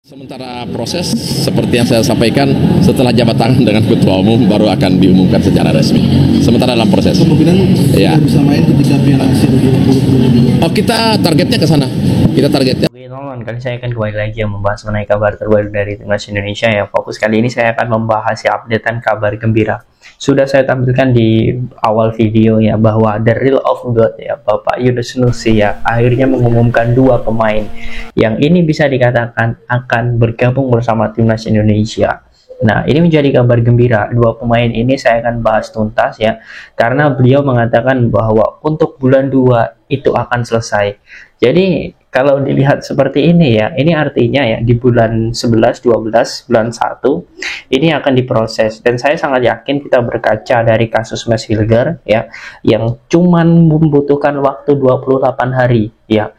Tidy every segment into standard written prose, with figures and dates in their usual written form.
Sementara proses seperti yang saya sampaikan setelah jabat tangan dengan ketua umum baru akan diumumkan secara resmi. Sementara dalam proses. Kemungkinan ya. Bisa main ketika Piala Asia 2022. Oh, kita targetnya ke sana. Kita targetnya. Oke teman-teman, kali saya akan kembali lagi membahas mengenai kabar terbaru dari Timnas Indonesia ya. Fokus kali ini saya akan membahas ya updatean kabar gembira. Sudah saya tampilkan di awal video ya bahwa the real of God ya Bapak Yunus Nusi ya akhirnya mengumumkan dua pemain yang ini bisa dikatakan akan bergabung bersama Timnas Indonesia. Nah, ini menjadi kabar gembira. Dua pemain ini saya akan bahas tuntas ya, karena beliau mengatakan bahwa untuk bulan 2 itu akan selesai. Jadi, kalau dilihat seperti ini ya, ini artinya ya di bulan 11, 12, bulan 1 ini akan diproses. Dan saya sangat yakin kita berkaca dari kasus Max Hilger ya, yang cuman membutuhkan waktu 28 hari ya.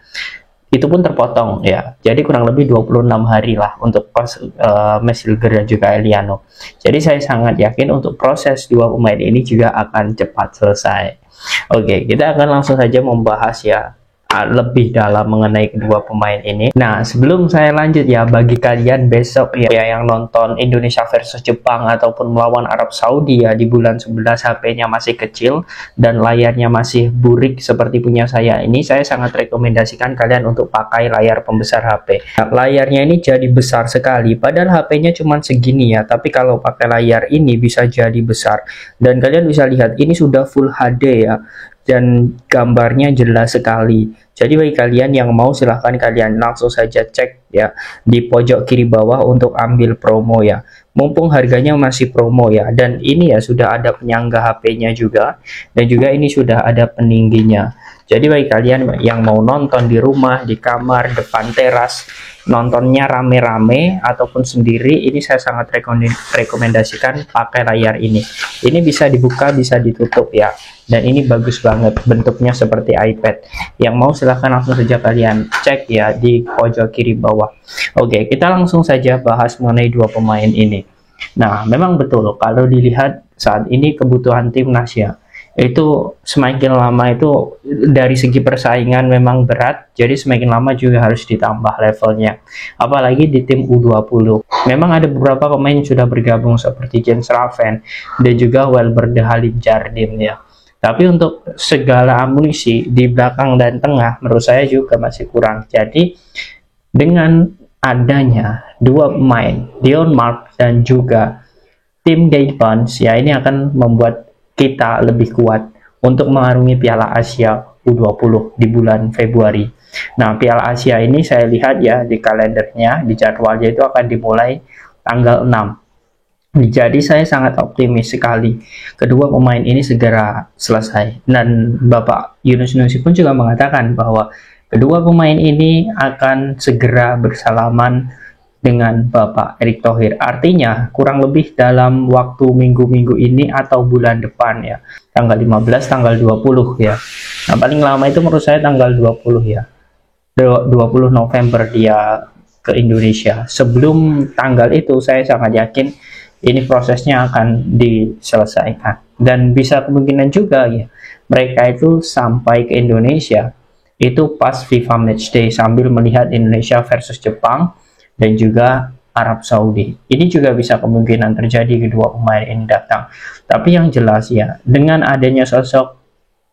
Itu pun terpotong ya, jadi kurang lebih 26 hari lah untuk Max Hilger dan juga Eliano. Jadi saya sangat yakin untuk proses dua pemain ini juga akan cepat selesai. Oke, kita akan langsung saja membahas ya lebih dalam mengenai kedua pemain ini. Nah, sebelum saya lanjut ya, bagi kalian besok ya yang nonton Indonesia versus Jepang ataupun melawan Arab Saudi ya di bulan 11, HP-nya masih kecil dan layarnya masih burik seperti punya saya ini, saya sangat rekomendasikan kalian untuk pakai layar pembesar HP. Nah, layarnya ini jadi besar sekali, padahal HP-nya cuma segini ya, tapi kalau pakai layar ini bisa jadi besar. Dan kalian bisa lihat ini sudah Full HD ya, dan gambarnya jelas sekali. Jadi bagi kalian yang mau, silahkan kalian langsung saja cek ya di pojok kiri bawah untuk ambil promo ya, mumpung harganya masih promo ya. Dan ini ya sudah ada penyangga HP-nya juga, dan juga ini sudah ada peningginya. Jadi bagi kalian yang mau nonton di rumah, di kamar, depan teras, nontonnya rame-rame ataupun sendiri, ini saya sangat rekomendasikan pakai layar ini. Ini bisa dibuka, bisa ditutup ya. Dan ini bagus banget, bentuknya seperti iPad. Yang mau silahkan langsung saja kalian cek ya di pojok kiri bawah. Oke, kita langsung saja bahas mengenai dua pemain ini. Nah, memang betul kalau dilihat saat ini kebutuhan timnas ya, itu semakin lama itu dari segi persaingan memang berat, jadi semakin lama juga harus ditambah levelnya, apalagi di tim U20. Memang ada beberapa pemain yang sudah bergabung seperti Jens Raven dan juga Welber Halim Jardim ya, tapi untuk segala amunisi di belakang dan tengah menurut saya juga masih kurang. Jadi dengan adanya dua pemain Dion Mark dan juga Tim Gaibans ya, ini akan membuat kita lebih kuat untuk mengarungi Piala Asia U20 di bulan Februari. Nah, Piala Asia ini saya lihat ya di kalendernya, di jadwalnya itu akan dimulai tanggal 6. Jadi saya sangat optimis sekali kedua pemain ini segera selesai. Dan Bapak Yunus Nusi pun juga mengatakan bahwa kedua pemain ini akan segera bersalaman dengan Bapak Erick Thohir. Artinya kurang lebih dalam waktu minggu-minggu ini atau bulan depan ya. Tanggal 15, tanggal 20 ya. Nah, paling lama itu menurut saya tanggal 20 ya. 20 November dia ke Indonesia. Sebelum tanggal itu saya sangat yakin ini prosesnya akan diselesaikan. Dan bisa kemungkinan juga ya, mereka itu sampai ke Indonesia itu pas FIFA Matchday sambil melihat Indonesia versus Jepang dan juga Arab Saudi. Ini juga bisa kemungkinan terjadi kedua pemain ini datang. Tapi yang jelas ya, dengan adanya sosok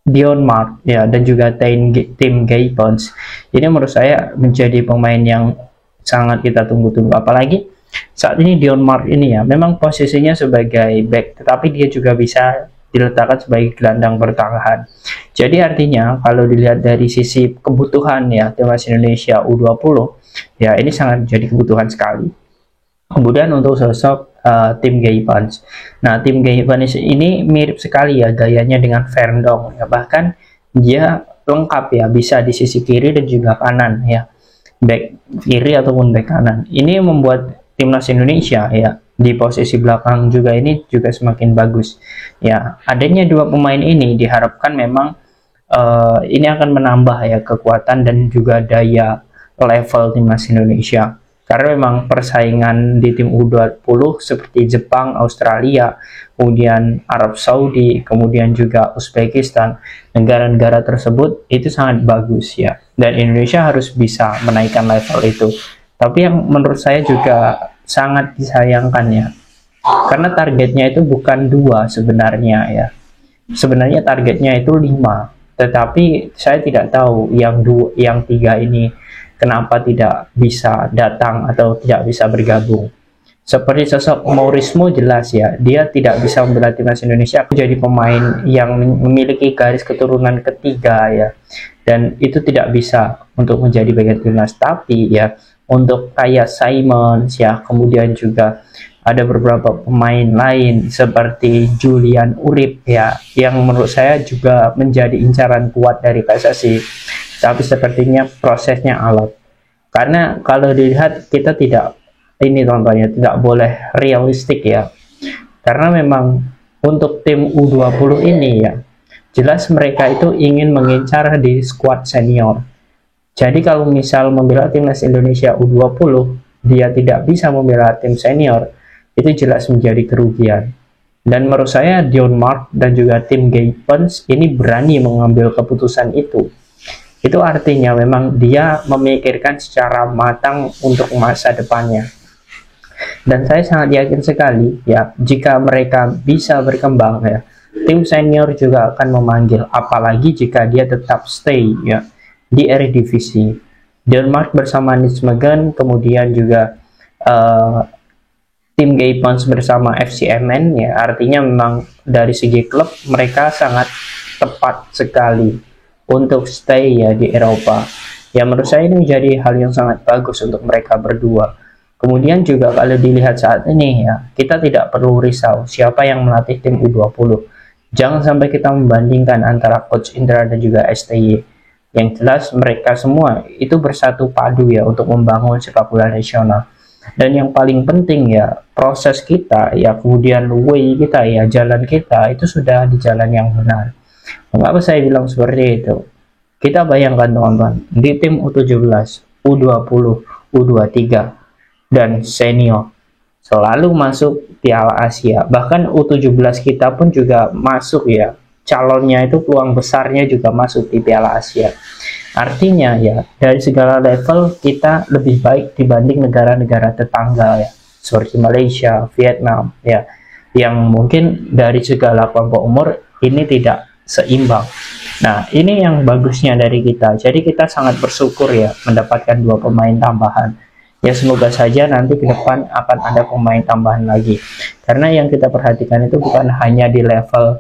Dion Mark ya dan juga Tim Gaibans, ini menurut saya menjadi pemain yang sangat kita tunggu-tunggu. Apalagi saat ini Dion Mark ini ya, memang posisinya sebagai back, tetapi dia juga bisa diletakkan sebagai gelandang bertahan. Jadi artinya kalau dilihat dari sisi kebutuhan ya timnas Indonesia U20 ya, ini sangat menjadi kebutuhan sekali. Kemudian untuk sosok Tim Gaibans. Nah, Tim Gaibans ini mirip sekali ya gayanya dengan Verndong ya, bahkan dia lengkap ya, bisa di sisi kiri dan juga kanan ya, back kiri ataupun back kanan. Ini membuat timnas Indonesia ya di posisi belakang juga ini juga semakin bagus ya. Adanya dua pemain ini diharapkan memang ini akan menambah ya kekuatan dan juga daya level timnas Indonesia, karena memang persaingan di tim U20 seperti Jepang, Australia, kemudian Arab Saudi, kemudian juga Uzbekistan, negara-negara tersebut itu sangat bagus ya, dan Indonesia harus bisa menaikkan level itu. Tapi yang menurut saya juga sangat disayangkan ya, karena targetnya itu bukan 2 sebenarnya ya. Sebenarnya targetnya itu 5, tetapi saya tidak tahu yang 3 ini kenapa tidak bisa datang atau tidak bisa bergabung. Seperti sosok Maurismo jelas ya, dia tidak bisa membela timnas Indonesia menjadi pemain yang memiliki garis keturunan ketiga ya, dan itu tidak bisa untuk menjadi bagian timnas. Tapi ya untuk kayak Simons ya, kemudian juga ada beberapa pemain lain seperti Julian Urip ya, yang menurut saya juga menjadi incaran kuat dari PSSI, tapi sepertinya prosesnya alot. Karena kalau dilihat kita tidak ini contohnya tidak boleh realistik ya, karena memang untuk tim U20 ini ya jelas mereka itu ingin mengincar di skuad senior. Jadi kalau misal membela timnas Indonesia U20 dia tidak bisa membela tim senior, itu jelas menjadi kerugian. Dan menurut saya Dion Mark dan juga tim Gapens ini berani mengambil keputusan itu. Itu artinya memang dia memikirkan secara matang untuk masa depannya. Dan saya sangat yakin sekali ya, jika mereka bisa berkembang ya, tim senior juga akan memanggil, apalagi jika dia tetap stay ya di Eredivisie. Denmark bersama Nijmegen, kemudian juga tim Gapens bersama FCMN ya, artinya memang dari segi klub mereka sangat tepat sekali untuk stay ya di Eropa. Ya menurut saya ini menjadi hal yang sangat bagus untuk mereka berdua. Kemudian juga kalau dilihat saat ini ya, kita tidak perlu risau siapa yang melatih tim U20. Jangan sampai kita membandingkan antara Coach Indra dan juga STY. Yang jelas mereka semua itu bersatu padu ya untuk membangun sepak bola nasional. Dan yang paling penting ya, proses kita ya, kemudian way kita ya, jalan kita itu sudah di jalan yang benar. Mengapa saya bilang seperti itu? Kita bayangkan teman-teman, di tim U17, U20, U23 dan senior selalu masuk Piala Asia. Bahkan U17 kita pun juga masuk ya, calonnya itu peluang besarnya juga masuk di Piala Asia. Artinya ya dari segala level kita lebih baik dibanding negara-negara tetangga ya, seperti Malaysia, Vietnam ya, yang mungkin dari segala kelompok umur ini tidak seimbang. Nah ini yang bagusnya dari kita, jadi kita sangat bersyukur ya mendapatkan 2 pemain tambahan. Ya semoga saja nanti ke depan akan ada pemain tambahan lagi, karena yang kita perhatikan itu bukan hanya di level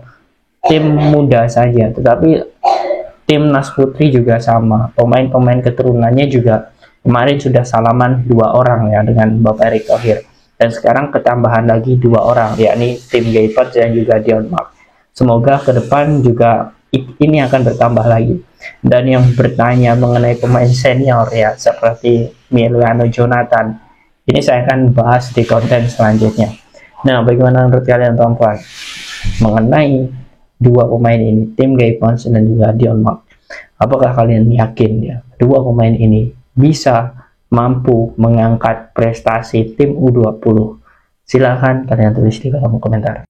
tim muda saja, tetapi timnas putri juga sama, pemain-pemain keturunannya juga kemarin sudah salaman 2 orang ya dengan Bapak Erick Thohir, dan sekarang ketambahan lagi 2 orang yakni tim Gapens dan juga Dion Mark. Semoga ke depan juga ini akan bertambah lagi. Dan yang bertanya mengenai pemain senior ya seperti Emiliano Jonathan, ini saya akan bahas di konten selanjutnya. Nah bagaimana menurut kalian teman-teman mengenai 2 pemain ini, tim Gapens dan juga Dion Mark? Apakah kalian yakin ya 2 pemain ini bisa mampu mengangkat prestasi tim U20? Silahkan kalian tulis di kolom komentar.